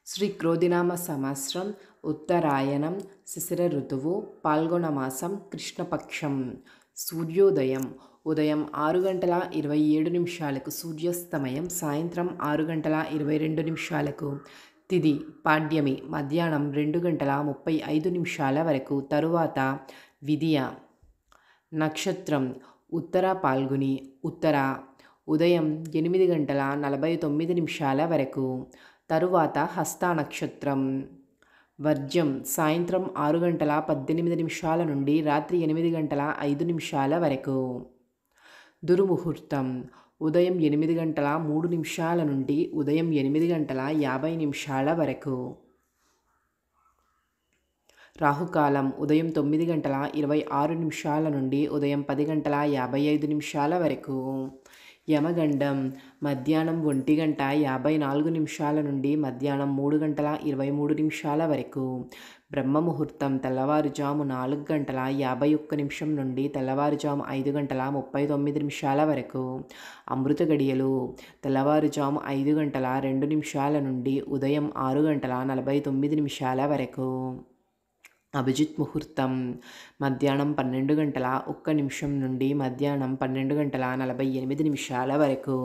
శ్రీ క్రోధినామ సంవత్సరం ఉత్తరాయణం శిశిర ఋతువు పాల్గొన మాసం కృష్ణపక్షం. సూర్యోదయం ఉదయం 6:27 సూర్యాస్తమయం సాయంత్రం 6:22 తిథి పాడ్యమి మధ్యాహ్నం 2:35 వరకు. తరువాత విదియ. నక్షత్రం ఉత్తర పాల్గుని ఉత్తర ఉదయం 8:49 వరకు. తరువాత హస్త నక్షత్రం. వర్జ్యం సాయంత్రం 6:18 నుండి రాత్రి 8:05 వరకు. దుర్ముహూర్తం ఉదయం 8:03 నుండి ఉదయం 8:50 వరకు. రాహుకాలం ఉదయం 9:26 నుండి ఉదయం 10:55 వరకు. యమగండం మధ్యాహ్నం 1:54 నుండి మధ్యాహ్నం 3:23 వరకు. బ్రహ్మముహూర్తం తెల్లవారుజాము 4:51 నుండి తెల్లవారుజాము 5:39 వరకు. అమృత గడియలు తెల్లవారుజాము 5:02 నుండి ఉదయం 6:49 వరకు. అభిజిత్ ముహూర్తం మధ్యాహ్నం 12:01 నుండి మధ్యాహ్నం 12:48 వరకు.